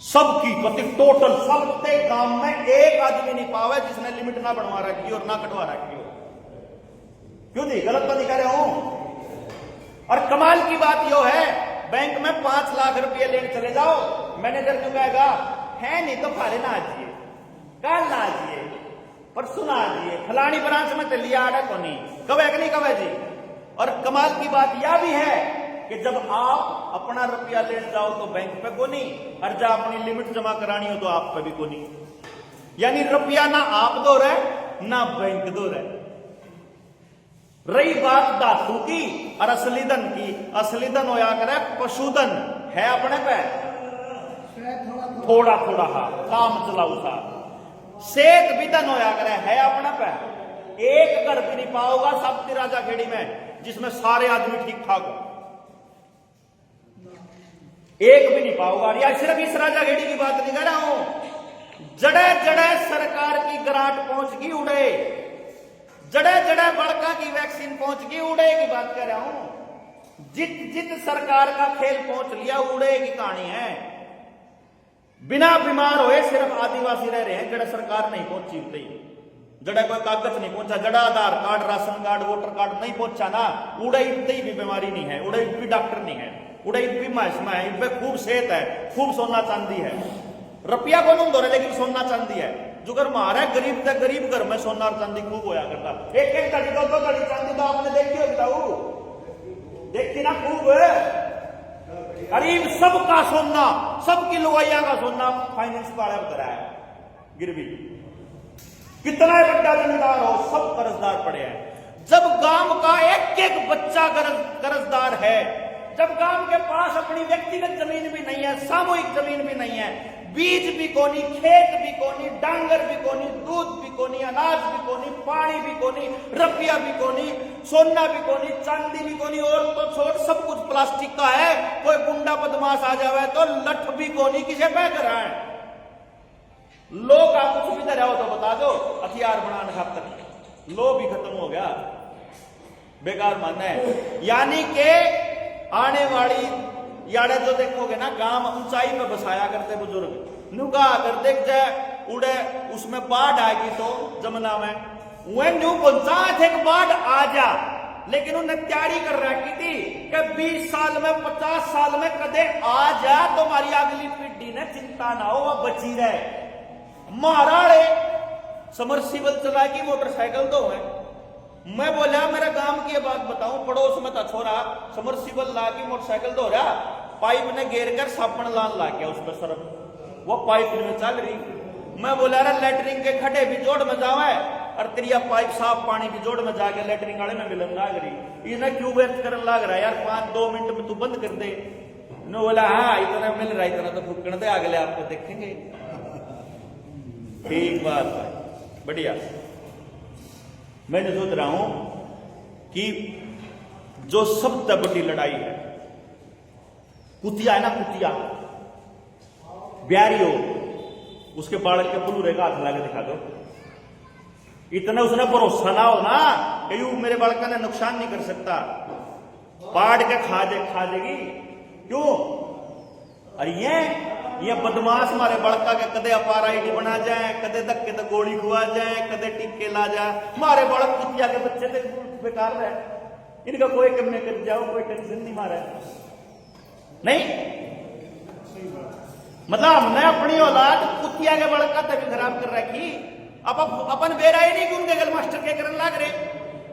सबकी कति टोटल सबके गांव में एक आदमी नहीं पावे जिसने लिमिट ना बनवा रखी और ना कटवा रखी हो। क्यों जी, गलत तो नहीं कह रहे हूं। और कमाल की बात यह है, बैंक में 5 लाख रुपए लेने चले जाओ, मैनेजर क्यों कहेगा है नहीं तो फाले ना आजिए, कल ना आजिए, परसों ना आजिए, फलानी ब्रांच में तो लिया आड़ा को नहीं कवे कि नहीं कवे जी। और कमाल की बात यह भी है कि जब आप अपना रुपया लेने जाओ तो बैंक पे को नहीं, और जब अपनी लिमिट जमा करानी हो तो आप पे भी को नहीं। यानी रुपया ना आप दो रहे ना बैंक दो रहे। रही बात धातु की और असली धन की, असली धन होया करे पशुधन है अपने पे थोड़ा थोड़ा हा काम चलाऊ सा, सेहत भी धन होया करे है अपने पे। एक घर भी नहीं पाओगा साप्ती राजा खेड़ी में जिसमें सारे आदमी ठीक ठाक हो, एक भी नहीं पाओगा। या सिर्फ इस राजा खेड़ी की बात नहीं कर रहा हूं, जड़े जड़े सरकार की ग्रांट पहुंच गई उड़े, जड़े जड़े बड़का की वैक्सीन पहुंच गई उड़े की बात कर रहा हूं। जित जित सरकार का खेल पहुंच लिया उड़े की कहानी है। बिना बीमार हुए सिर्फ आदिवासी रह रहे हैं, जड़े सरकार नहीं पहुंची उतई, जड़ा कोई कागज नहीं पहुंचा, जड़ा Aadhaar card, ration card, voter card नहीं पहुंचा ना, उड़े इतनी भी बीमारी नहीं है, उड़े भी डॉक्टर नहीं है, उड़े भी महसमा है, इन पे खूब सेहत है, खूब सोना चांदी है, रुपया को नहीं दो रहे लेकिन सोना चांदी है। जो घर मारा है गरीब से गरीब घर में सोना और चांदी खूब होया करता, एक एक धड़ी दो दो धड़ी चांदी तो आपने देखी होगी ताऊ, देखी ना खूब गरीब सबका सोना, सबकी लुगाइया का सोना फाइनेंस वाला करा है गिरवी। कितना बड़ा जमींदार हो सब कर्जदार पड़े हैं। जब गांव का एक एक बच्चा कर्जदार है, जब गांव के पास अपनी व्यक्तिगत जमीन भी नहीं है, सामूहिक जमीन भी नहीं है, बीज भी कोनी, खेत भी कोनी, डांगर भी कोनी, दूध भी कोनी, अनाज भी कोनी, पानी भी कोनी, रुपया भी कोनी, सोना भी कोनी, चांदी भी कोनी, और तो छोड़ सब कुछ प्लास्टिक का है। कोई गुंडा बदमाश आ जावे तो लठ भी कोनी, किसे बह कर रहा है। लोग आप कुछ भी तरह हो तो बता दो, हथियार बनाने खातर लो भी खत्म हो गया, बेकार मानना है। यानी के आने वाली यारे जो देखोगे ना, गांव ऊंचाई पे बसाया करते बुजुर्ग, नुगा अगर देख जाए उड़े उसमें बाढ़ आएगी तो जमुना में वह न्यू पहुंचा थे बाढ़ आ जा, लेकिन उन्हें तैयारी कर रखी थी कि 20 साल में 50 साल में कदे आ जा तो हमारी अगली पीढ़ी ने चिंता ना हो, वह बची रहे। महाराड़े समरसीबल चला की मोटरसाइकिल तो है। मैं बोला मेरे गांव की ये बात बताऊं, पड़ोस में था छोरा समरसीबल ला की मोटरसाइकिल धो रहा, पाइप ने घेर कर साबुन लान ला गया उसमें सरफ, वो पाइप में चल रही। मैं बोला रहा लेटरिन के खड्डे भी जोड़ में जावे और तेरिया पाइप साफ पानी भी जोड़ में जाके लेटरिन वाले में मिलन लाग रही, इन्हें क्यों व्यर्थ करने लाग रहा है यार, 5-2 मिनट में तू बंद कर दे। ने बोला हाँ इतना मिल रहा, इतना तो फूकण दे, अगले आपको देखेंगे। ठीक बात है, बढ़िया। मैं सोच रहा हूं कि जो सबसे बड़ी लड़ाई है, कुतिया है ना, कुतिया ब्यारी हो, उसके बालक के पुलूरे का हाथ लाके दिखा दो, इतना उसने भरोसा ना हो ना कि यू मेरे बालक ने नुकसान नहीं कर सकता, पाड़ के खा देगी। क्यों? अरे ये बदमाश हमारे बड़का के कदे अपार आईडी बना जाए, कदे धक्के तो गोली खुआ जाए, कदे टिक्के ला जाए। हमारे बड़क कुतिया के बच्चे थे बेकार रहे, इनका कोई कम में कर जाओ, कोई टेंशन नहीं मारा नहीं। मतलब हमने अपनी औलाद कुतिया के बड़का तभी खराब कर रखी। अब अपन बेरा ही नहीं कि उनके गल मास्टर के करने लग रहे,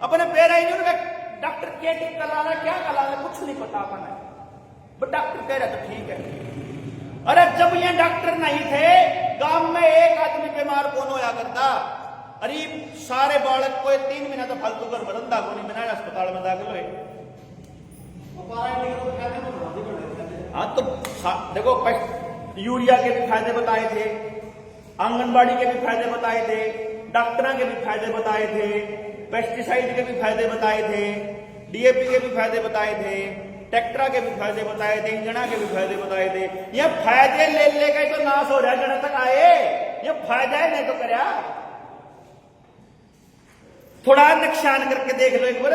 अपने बेरा ही नहीं उनका डॉक्टर क्या टिक कलाना क्या कलाना कुछ नहीं पता अपन, बट डॉक्टर कह रहे तो ठीक है। अरे जब ये डॉक्टर नहीं थे, गांव में एक आदमी बीमार कौन होया करता, अरे सारे बालक को 3 महीना तो फालतू कर बदलता को नहीं, बिना अस्पताल में दाखिल हुए। हाँ तो देखो यूरिया के भी फायदे बताए थे, आंगनबाड़ी के भी फायदे बताए थे, डॉक्टरों के भी फायदे बताए थे, पेस्टिसाइड के भी फायदे बताए थे, डीएपी के भी फायदे बताए थे, ट्रैक्टर के भी फायदे बताए थे, इंजना के भी फायदे बताए थे। ये फायदे ले लेके तो नाश हो रहा है, जन तक आए ये फायदा ही नहीं तो करया। थोड़ा नुकसान करके देख लो एक बार।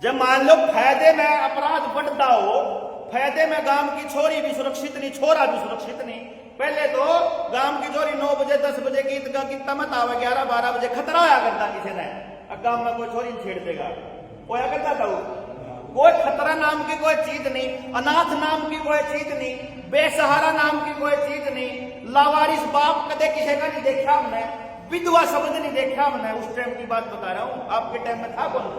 जब मान लो फायदे में अपराध बढ़ता हो, फायदे में गांव की छोरी भी सुरक्षित नहीं, छोरा भी सुरक्षित नहीं। पहले तो गांव की छोरी 9 बजे 10 बजे की ईदगाह की तमत आवे, 11-12 बजे खतरा होया करता किसी ने, अब गांव में कोई छोरी छेड़ देगा, होया करता था वो। कोई खतरा नाम की कोई चीज नहीं, अनाथ नाम की कोई चीज नहीं, बेसहारा नाम की कोई चीज नहीं, लावारिस बाप कदे किसी का नहीं देखा हमने, विधवा शब्द नहीं देखा हमने। उस टाइम की बात बता रहा हूं, आपके टाइम में था कौन?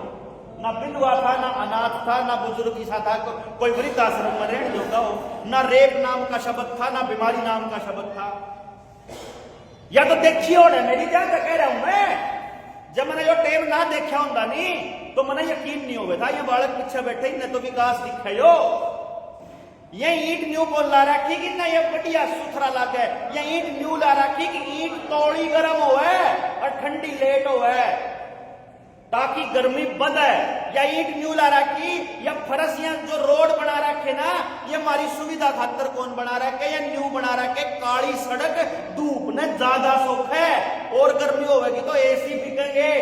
ना विधवा था, ना अनाथ था, ना बुजुर्ग ईसा था, कोई वृद्धाश्रम में रहने जोगा हो, ना रेप नाम का शब्द था, ना बीमारी नाम का शब्द था। या तो देखी हो ना, मेरी जान कह रहा हूं मैं, जब मैंने जो टाइम ना देखा होता नहीं तो मैंने यकीन नहीं होगा था ये बालक पीछे बैठे ही न तो विकास दिखे हो। ये ईट न्यू बोल ला रखी कि ना ये बढ़िया सुथरा लागे, ये ईट न्यू ला रखी कि ईट तौड़ी गर्म हो और ठंडी लेट हो ताकि गर्मी बदे, या ईट न्यू ला रखी या फरस या जो रोड बना रखे ना ये हमारी सुविधा खातर कौन बना रखे, या न्यू बना रखे काली सड़क धूप ने ज्यादा सुख है और गर्मी होगी तो एसी बिकेंगे।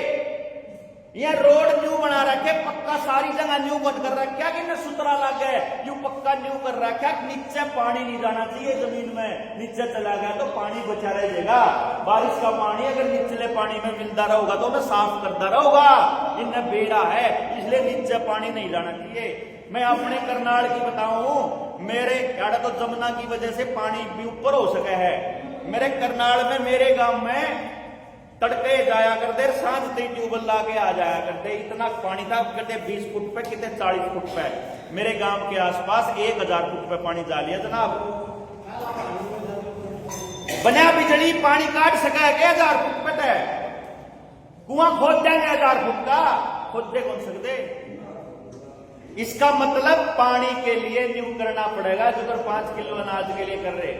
ये रोड न्यू बना रखे, पक्का सारी जगह न्यू बंद कर रखा कि न सुतरा लग गए, यू पक्का न्यू कर रखा, नीचे पानी नहीं जाना चाहिए जमीन में, नीचे चला गया तो पानी बचा रहेगा। बारिश का पानी अगर निचले पानी में मिलता रहेगा तो मैं साफ करता रहूंगा, इन्हें बेड़ा है इसलिए नीचे पानी नहीं जाना चाहिए। मैं अपने करनाल की बताऊं, मेरे यार तो जमुना की वजह से पानी भी ऊपर हो सके है, मेरे करनाल में मेरे गांव में तड़के जाया करते, सांझ ते ट्यूबवेल ला के आ जाया करते। इतना पानी था, कहते 20 फुट पे, कितने 40 फुट पे। मेरे गांव के आसपास 1000 फुट पे पानी जा लिया जनाब। बना बिजली पानी काट सका है 1000 फुट पे है। कुआं खोद देंगे 1000 फुट का, खोद दे कौन सकते। इसका मतलब पानी के लिए न्यू करना पड़ेगा जो 5 किलो अनाज के लिए कर रहे,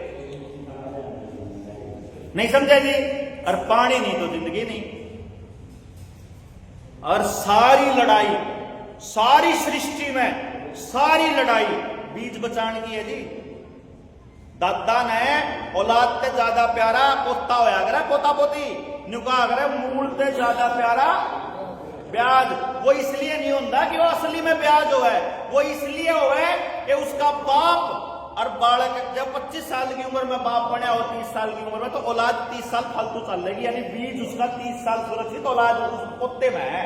नहीं समझे जी। और पानी नहीं तो जिंदगी नहीं। और सारी लड़ाई, सारी सृष्टि में सारी लड़ाई बीज बचाने की है जी। दादा ने औलाद से ज्यादा प्यारा पोता होया करे, पोता पोती नुका करे, मूल से ज्यादा प्यारा ब्याज। वो इसलिए नहीं होता कि वो असली में ब्याज हो है, वो इसलिए हो है कि उसका बाप और बालक जब 25 साल की उम्र में बाप बना और 30 साल की उम्र में, तो औलाद 30 साल फालतू चल लेगी। यानी बीज उसका 30 साल सुरक्षित औलाद उस पोते में है।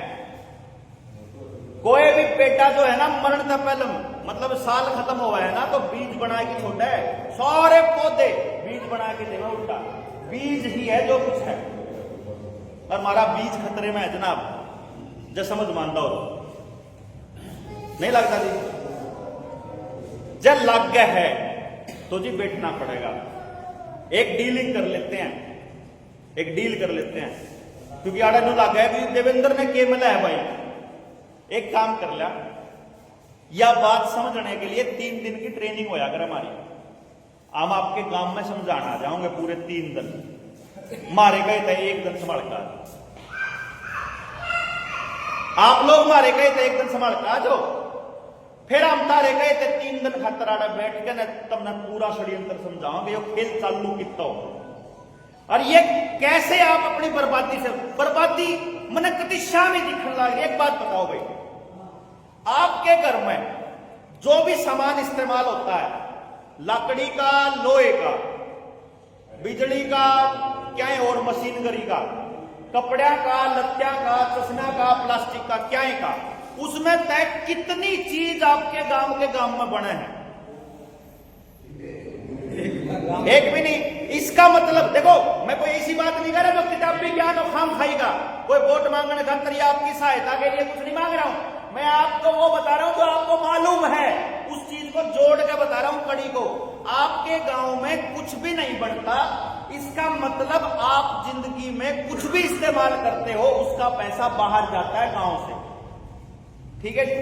कोई भी बेटा जो है ना मरण से पहले, मतलब साल खत्म हुआ है ना, तो बीज बना के छोटा है। सारे पौधे बीज बना के देगा उल्टा। बीज ही है जो कुछ है। और हमारा बीज खतरे में है जनाब, जो समझ मानता हो नहीं लगता जी। जब लग गया है तो जी बैठना पड़ेगा। एक डीलिंग कर लेते हैं, एक डील कर लेते हैं, क्योंकि आड़ा नु लग गया कि देवेंद्र ने के मिला है भाई। एक काम कर लिया, या बात समझने के लिए 3 दिन की ट्रेनिंग होया कर हमारी। हम आपके गांव में समझाना जाओगे पूरे 3 दिन। मारे गए थे 1 दिन संभाल कर, आप लोग मारे गए थे 1 दिन संभाल कर आ जाओ। फिर हम तारे गए थे 3 दिन खातर आड़ा बैठ के न तब न पूरा षड्यंत्र समझाओगे, ये खेल चालू कितना हो और ये कैसे आप अपनी बर्बादी से, बर्बादी मन कतिशा में दिखने लगे। एक बात बताओ भाई, आपके घर में जो भी सामान इस्तेमाल होता है, लकड़ी का, लोहे का, बिजली का, क्या है और मशीनरी का, कपड़ा का, लत्या का, चश्मा का, प्लास्टिक का, क्या है का, उसमें तय कितनी चीज आपके गांव में बने हैं? एक भी नहीं। इसका मतलब देखो, मैं कोई ऐसी बात नहीं कर रहा जो किताब भी ज्ञान और खाम खाएगा। कोई वोट मांगने खातर या आपकी सहायता के लिए कुछ नहीं मांग रहा हूं। मैं आपको वो बता रहा हूं जो आपको मालूम है, उस चीज को जोड़ के बता रहा हूं कड़ी को। आपके गांव में कुछ भी नहीं बनता, इसका मतलब आप जिंदगी में कुछ भी इस्तेमाल करते हो, उसका पैसा बाहर जाता है गांव से। ठीक है जी,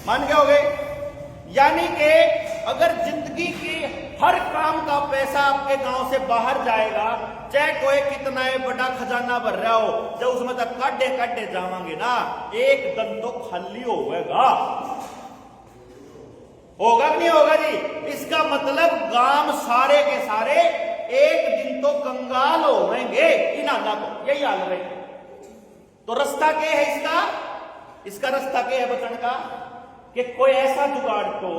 मान गए हो गए। यानी कि अगर जिंदगी की हर काम का पैसा आपके गांव से बाहर जाएगा, चाहे कोई कितना बड़ा खजाना भर रहा हो, जब उसमें तक काटे काटे जावांगे ना, एक दिन तो खाली होगा। होगा कि नहीं होगा जी? इसका मतलब गांव सारे के सारे एक दिन तो कंगाल होंगे इन हालात को। यही हाल है। तो रास्ता क्या है इसका रास्ता क्या है बचन का? कि कोई ऐसा जुगाड़ को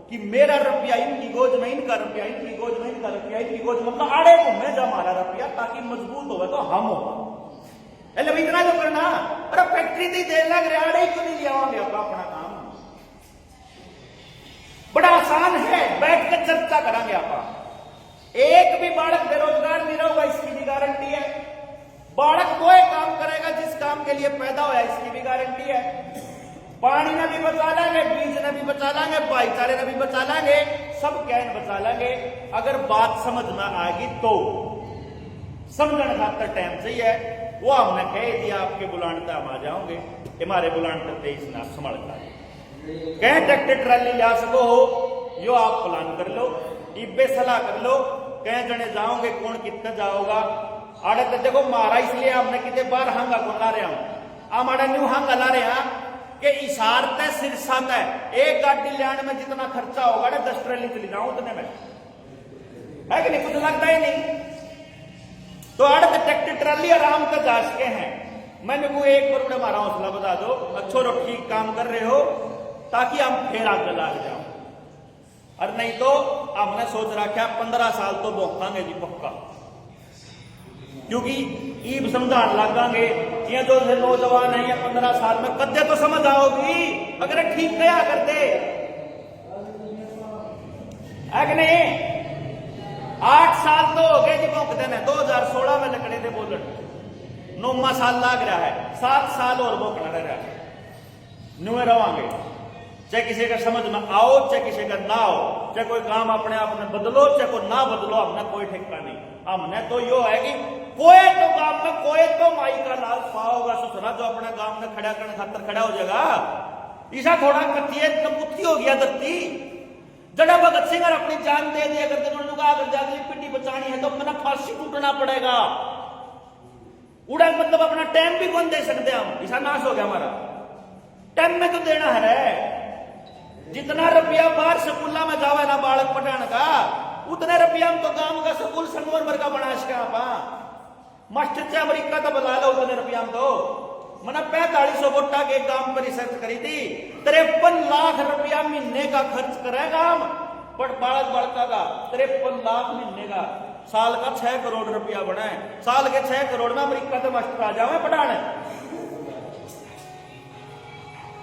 कि मेरा रुपया इनकी गोद में, इनका रुपया इनकी गोद में, इनका रुपया इनकी गोद में, मतलब आड़े को मैं हमारा रुपया, ताकि मजबूत हो तो हम होगा। इतना जो करना, अरे फैक्ट्री थी देर लग रहा, आड़े क्यों नहीं लिया अपना काम? बड़ा आसान है, बैठ कर चर्चा करेंगे आप। एक भी बालक बेरोजगार नहीं रहेगा, इसकी भी गारंटी है। बालक कोई काम करेगा जिस काम के लिए पैदा हुआ, इसकी भी गारंटी है। पानी ने भी बचा लेंगे, बीज ने भी बचा लेंगे, भाईचारे ने भी बचा लेंगे, सब क्या बचा लेंगे। अगर बात समझ में आएगी तो समझने खातर टाइम चाहिए। वो हमने कह दिया आपके बुलाने तक हम आ जाओगे, हमारे बुलाने तक 23 ना संभालता कहीं ट्रैक्टर ट्राली ला सको हो, यो आप प्लान कर लो, इब्बे सलाह कर लो, कहीं जने जाओगे, कौन कितना जाओगा। आड़े तो देखो मारा, इसलिए हमने कितने बार हंगा को ला रहे हम हमारा न्यू हंगा ला रहे हैं कि इशार तय सिरसा तय। एक गाड़ी लाने में जितना खर्चा होगा ना 10 ट्राली चली जाऊं उतने में, है कि नहीं? कुछ लगता ही नहीं। तो आड़े तो ट्रैक्टर ट्राली आराम से जा सके हैं। मैंने को एक बार हमारा हौसला बता दो, अच्छो रो ठीक काम कर रहे हो, ताकि हम फिर आगे लाग जाओ। और नहीं तो हमने सोच रखा 15 साल तो भोंकांगे जी पक्का, क्योंकि ईब समझान लगांगे। ये जो नौजवान है, ये 15 साल में कद्दे तो समझ आओगी अगर ठीक गया करते, है कि नहीं? 8 साल तो हो गए जी भोंकते ने, 2016 में लकड़े थे बोलट, 9वां साल लाग रहा है, 7 साल और भोंकना रह रहा है। नुए रवांगे, चाहे किसी का समझ में आओ चाहे किसी का ना आओ, चाहे कोई काम अपने आप में बदलो चाहे कोई ना बदलो, हमने कोई ठेका नहीं। हमने तो यो है कि कोई तो गांव में कोई तो माई का लाल पाओगा सुथरा जो अपने गांव में खड़ा करने खातर खड़ा हो जाएगा। ईसा थोड़ा कतिये कपुत्ती हो गया दत्ती, जड़ा भगत सिंह अपनी जान दे दी, अगर अगर जाके पिट्टी बचानी है तो अपना फांसी टूटना पड़ेगा। उड़ा मतलब अपना टाइम भी कौन दे सकते हम, ईसा नाश हो गया हमारा, टाइम में तो देना है रे। जितना रुपया बाहर स्कूल में जावे ना बालक पढ़ाने का, उतने रुपया हम तो गांव का स्कूल संगमरमर का बना सका आप मास्टर से अमेरिका तो बुला लो, उतने रुपया हम तो मैंने 4500 वोटा के गांव पर रिसर्च करी थी, 53 लाख रुपया महीने का खर्च करेगा हम पर बालक बालका का, 53 लाख महीने का, साल का 6 करोड़ रुपया बना है। साल के 6 करोड़ में अमेरिका तो मास्टर आ जावे पढ़ाने,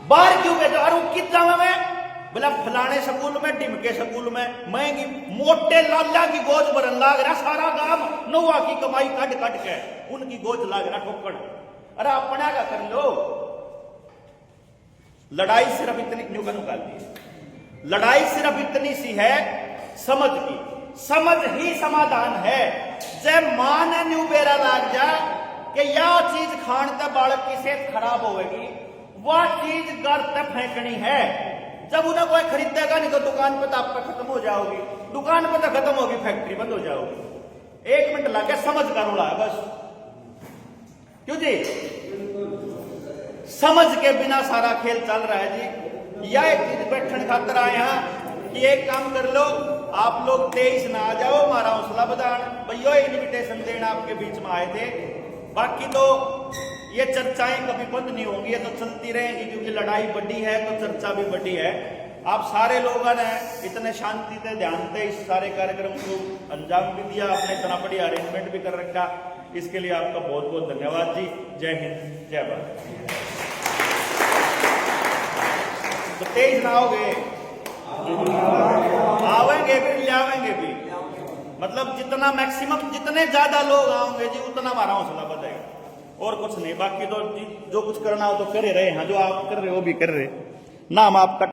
बाहर क्यों भेजो? और कित जावे मैं बोला फलाने स्कूल में, डिमके स्कूल में महंगी मोटे लाला की गोज भरन लाग रहा, सारा गांव नौवा की कमाई कट कट के उनकी गोज लाग रहा ठोकड़। अरे अपना क्या कर लो, लड़ाई सिर्फ इतनी क्यों निकाल दी, लड़ाई सिर्फ इतनी सी है समझ की, समझ ही समाधान है। जब मान न्यू बेरा लाग जा कि यह चीज खान तक बालक की सेहत खराब होगी, वह चीज घर तक फेंकनी है। जब उन्हें कोई खरीदेगा नहीं तो दुकान पे तो आप खत्म हो जाओगी, दुकान पे तो खत्म होगी, फैक्ट्री बंद हो जाओगी। 1 मिनट लगे समझ का रोड़ा है बस, क्यों जी? समझ के बिना सारा खेल चल रहा है जी। या एक चीज बैठने खातर आए हैं कि एक काम कर लो, आप लोग 23 ना आ जाओ, हमारा हौसला बढ़ान भैया इन्विटेशन देना आपके बीच में आए थे। बाकी तो ये चर्चाएं कभी बंद नहीं होंगी, ये तो चलती रहेंगी क्योंकि लड़ाई बड़ी है तो चर्चा भी बड़ी है। आप सारे लोगों ने इतने शांति से ध्यान से इस सारे कार्यक्रम को अंजाम भी दिया, आपने इतना बढ़िया अरेंजमेंट भी कर रखा, इसके लिए आपका बहुत बहुत धन्यवाद जी। जय हिंद जय भारत। तो 23 ना आओगे, आवेंगे भी ले आवेंगे भी, मतलब जितना मैक्सिमम जितने ज्यादा लोग आओगे जी उतना हमारा हौसला बढ़ेगा और कुछ नहीं। बाकी तो जो कुछ करना हो तो कर रहे हैं, जो आप कर रहे हो वो भी कर रहे, नाम आपका